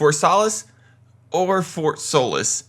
Fort Solis or Fort Solis?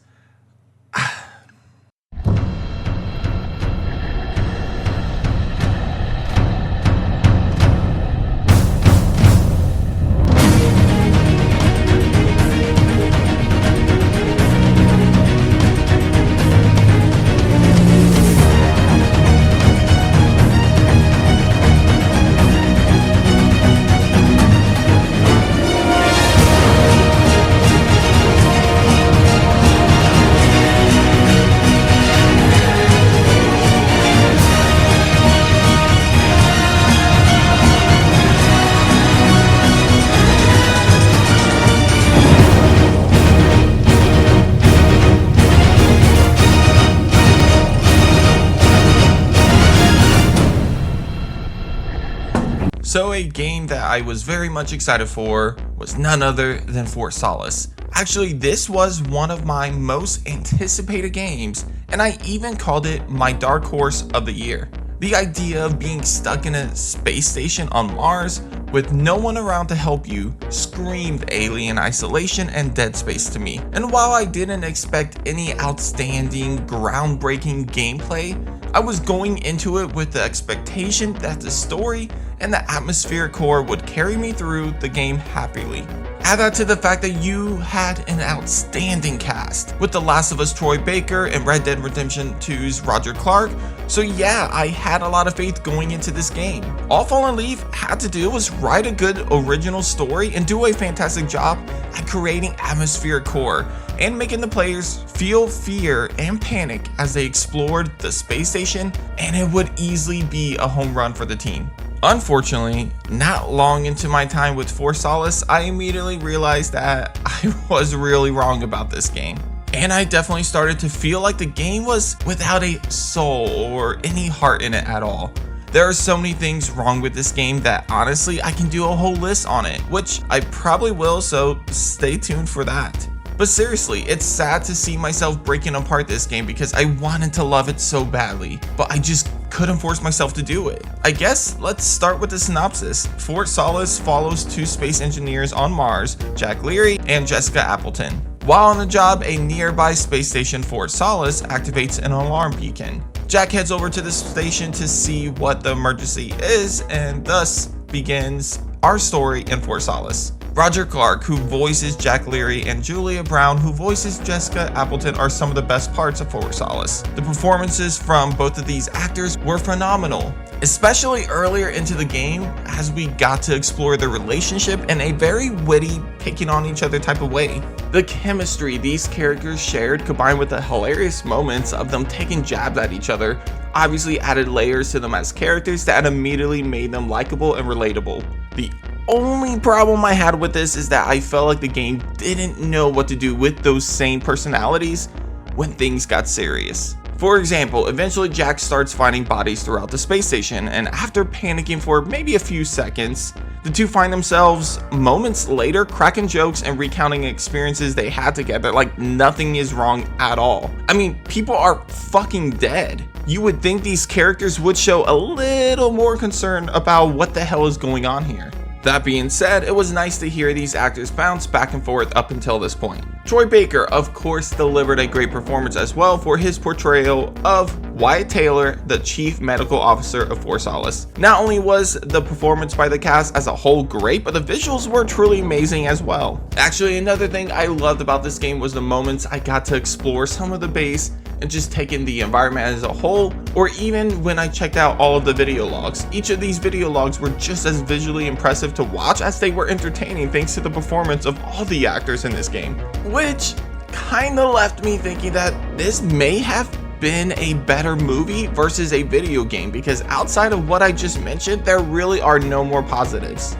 So a game that I was very much excited for was none other than Fort Solis. Actually, this was one of my most anticipated games, and I even called it my dark horse of the year. The idea of being stuck in a space station on Mars with no one around to help you screamed alien isolation and Dead Space to me. And while I didn't expect any outstanding, groundbreaking gameplay, I was going into it with the expectation that the story and the atmospheric core would carry me through the game happily. Add that to the fact that you had an outstanding cast, with The Last of Us Troy Baker and Red Dead Redemption 2's Roger Clark, so yeah, I had a lot of faith going into this game. All Fallen Leaf had to do was write a good original story and do a fantastic job at creating atmospheric core and making the players feel fear and panic as they explored the space station, and it would easily be a home run for the team. Unfortunately, not long into my time with Fort Solis, I immediately realized that I was really wrong about this game. And I definitely started to feel like the game was without a soul or any heart in it at all. There are so many things wrong with this game that honestly I can do a whole list on it, which I probably will, so stay tuned for that. But seriously, it's sad to see myself breaking apart this game because I wanted to love it so badly, but I just couldn't force myself to do it. I guess let's start with the synopsis. Fort Solis follows two space engineers on Mars, Jack Leary and Jessica Appleton. While on the job, a nearby space station, Fort Solis, activates an alarm beacon. Jack heads over to the station to see what the emergency is, and thus begins our story in Fort Solis. Roger Clark, who voices Jack Leary, and Julia Brown, who voices Jessica Appleton, are some of the best parts of Fort Solis. The performances from both of these actors were phenomenal, especially earlier into the game as we got to explore their relationship in a very witty, picking on each other type of way. The chemistry these characters shared, combined with the hilarious moments of them taking jabs at each other, obviously added layers to them as characters that immediately made them likable and relatable. The only problem I had with this is that I felt like the game didn't know what to do with those same personalities when things got serious. For example, eventually Jack starts finding bodies throughout the space station, and after panicking for maybe a few seconds, the two find themselves moments later cracking jokes and recounting experiences they had together like nothing is wrong at all. I mean, people are fucking dead. You would think these characters would show a little more concern about what the hell is going on here. That being said, it was nice to hear these actors bounce back and forth up until this point. Troy Baker, of course, delivered a great performance as well for his portrayal of Wyatt Taylor, the Chief Medical Officer of Fort Solis. Not only was the performance by the cast as a whole great, but the visuals were truly amazing as well. Actually, another thing I loved about this game was the moments I got to explore some of the base and just take in the environment as a whole, or even when I checked out all of the video logs. Each of these video logs were just as visually impressive to watch as they were entertaining thanks to the performance of all the actors in this game, which kinda left me thinking that this may have been a better movie versus a video game, because outside of what I just mentioned, there really are no more positives.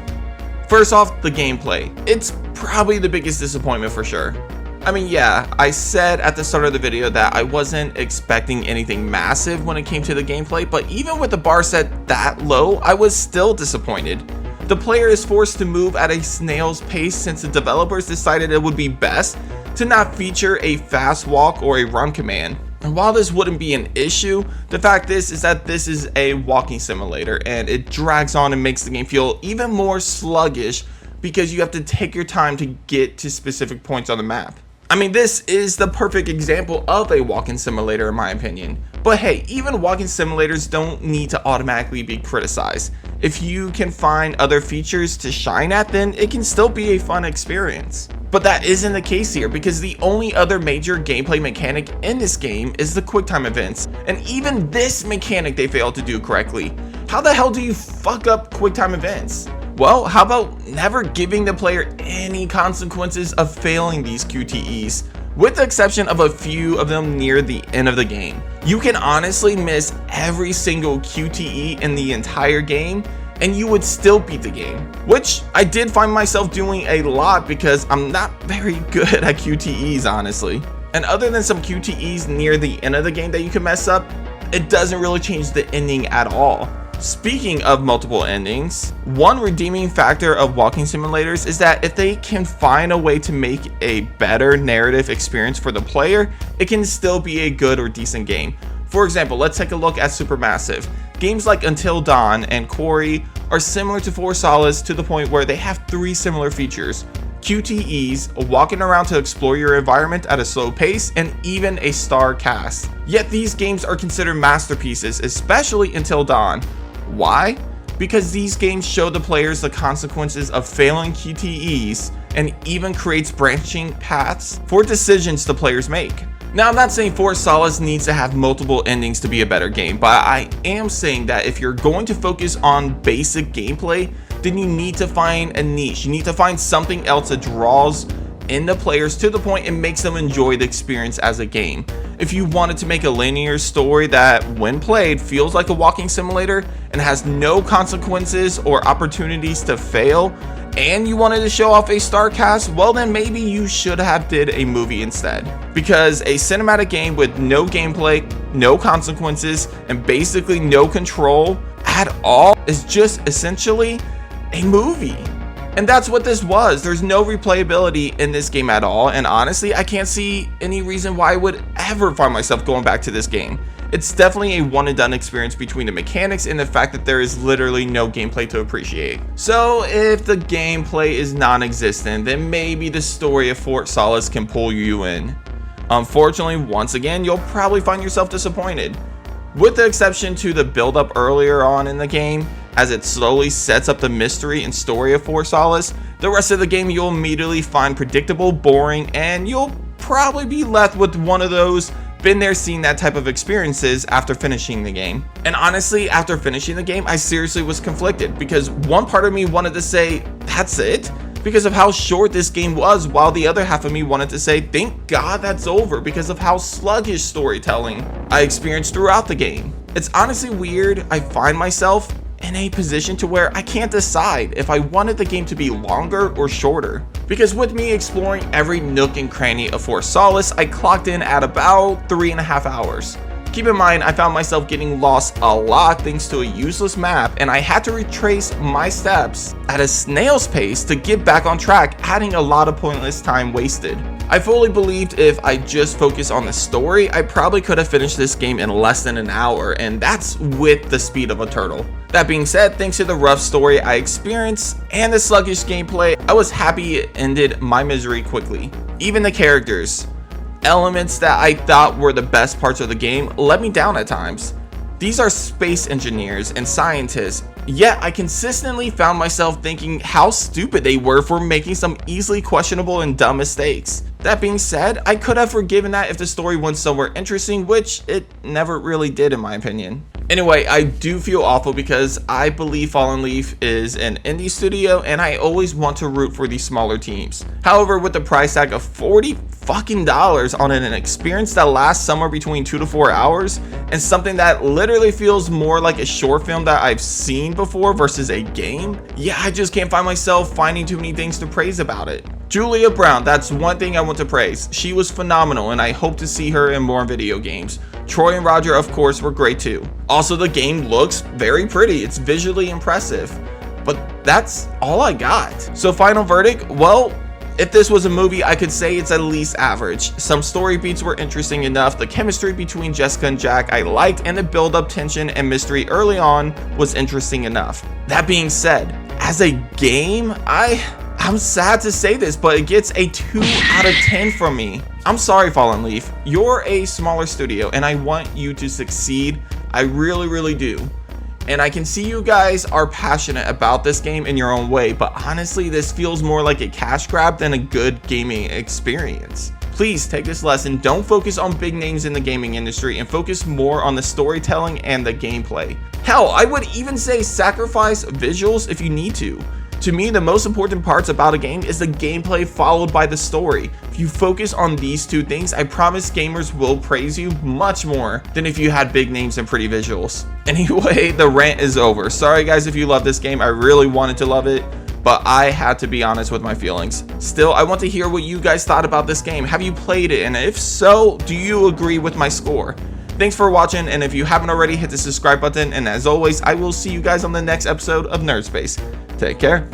First off, the gameplay. It's probably the biggest disappointment for sure. I mean, yeah, I said at the start of the video that I wasn't expecting anything massive when it came to the gameplay, but even with the bar set that low, I was still disappointed. The player is forced to move at a snail's pace since the developers decided it would be best to not feature a fast walk or a run command. And while this wouldn't be an issue, the fact is that this is a walking simulator and it drags on and makes the game feel even more sluggish because you have to take your time to get to specific points on the map. I mean, this is the perfect example of a walking simulator in my opinion. But hey, even walking simulators don't need to automatically be criticized. If you can find other features to shine at, then it can still be a fun experience. But that isn't the case here, because the only other major gameplay mechanic in this game is the QuickTime events. And even this mechanic they failed to do correctly. How the hell do you fuck up QuickTime events? Well, how about never giving the player any consequences of failing these QTEs, with the exception of a few of them near the end of the game. You can honestly miss every single QTE in the entire game and you would still beat the game, which I did find myself doing a lot because I'm not very good at QTEs honestly. And other than some QTEs near the end of the game that you can mess up, it doesn't really change the ending at all. Speaking of multiple endings, one redeeming factor of walking simulators is that if they can find a way to make a better narrative experience for the player, it can still be a good or decent game. For example, let's take a look at Supermassive. Games like Until Dawn and Quarry are similar to Fort Solis to the point where they have 3 similar features: QTEs, walking around to explore your environment at a slow pace, and even a star cast. Yet these games are considered masterpieces, especially Until Dawn. Why? Because these games show the players the consequences of failing QTEs and even creates branching paths for decisions the players make. Now, I'm not saying Fort Solis needs to have multiple endings to be a better game, but I am saying that if you're going to focus on basic gameplay, then you need to find a niche. You need to find something else that draws in the players to the point and makes them enjoy the experience as a game. If you wanted to make a linear story that, when played, feels like a walking simulator and has no consequences or opportunities to fail, and you wanted to show off a star cast, well then maybe you should have did a movie instead. Because a cinematic game with no gameplay, no consequences, and basically no control at all is just essentially a movie. And that's what this was. There's no replayability in this game at all, and honestly, I can't see any reason why I would ever find myself going back to this game. It's definitely a one and done experience between the mechanics and the fact that there is literally no gameplay to appreciate. So if the gameplay is non-existent, then maybe the story of Fort Solis can pull you in. Unfortunately, once again, you'll probably find yourself disappointed. With the exception to the build up earlier on in the game, as it slowly sets up the mystery and story of Fort Solis, the rest of the game you'll immediately find predictable, boring, and you'll probably be left with one of those been there, seen that type of experiences after finishing the game. And honestly, after finishing the game, I seriously was conflicted, because one part of me wanted to say, that's it, because of how short this game was, while the other half of me wanted to say, thank God that's over, because of how sluggish storytelling I experienced throughout the game. It's honestly weird. I find myself in a position to where I can't decide if I wanted the game to be longer or shorter. Because with me exploring every nook and cranny of Fort Solis, I clocked in at about 3.5 hours. Keep in mind, I found myself getting lost a lot thanks to a useless map, and I had to retrace my steps at a snail's pace to get back on track, adding a lot of pointless time wasted. I fully believed if I just focused on the story, I probably could have finished this game in less than an hour, and that's with the speed of a turtle. That being said, thanks to the rough story I experienced and the sluggish gameplay, I was happy it ended my misery quickly. Even the characters, elements that I thought were the best parts of the game, let me down at times. These are space engineers and scientists, yet I consistently found myself thinking how stupid they were for making some easily questionable and dumb mistakes. That being said, I could have forgiven that if the story went somewhere interesting, which it never really did in my opinion. Anyway, I do feel awful because I believe Fallen Leaf is an indie studio and I always want to root for these smaller teams. However, with the price tag of $40 fucking on an experience that lasts somewhere between 2 to 4 hours and something that literally feels more like a short film that I've seen before versus a game, yeah, I just can't find myself finding too many things to praise about it. Julia Brown, that's one thing I want to praise. She was phenomenal and I hope to see her in more video games. Troy and Roger, of course, were great too. Also, the game looks very pretty. It's visually impressive. But that's all I got. So final verdict, well, if this was a movie, I could say it's at least average. Some story beats were interesting enough, the chemistry between Jessica and Jack I liked, and the build-up tension and mystery early on was interesting enough. That being said, as a game, I I'm sad to say this, but it gets a 2 out of 10 from me. I'm sorry, Fallen Leaf. You're a smaller studio, and I want you to succeed. I really, really do. And I can see you guys are passionate about this game in your own way, but honestly, this feels more like a cash grab than a good gaming experience. Please take this lesson. Don't focus on big names in the gaming industry and focus more on the storytelling and the gameplay. Hell, I would even say sacrifice visuals if you need to. To me, the most important parts about a game is the gameplay followed by the story. If you focus on these two things, I promise gamers will praise you much more than if you had big names and pretty visuals. Anyway, the rant is over. Sorry guys if you love this game, I really wanted to love it, but I had to be honest with my feelings. Still, I want to hear what you guys thought about this game. Have you played it? And if so, do you agree with my score? Thanks for watching, and if you haven't already, hit the subscribe button, and as always, I will see you guys on the next episode of Nerd Space. Take care.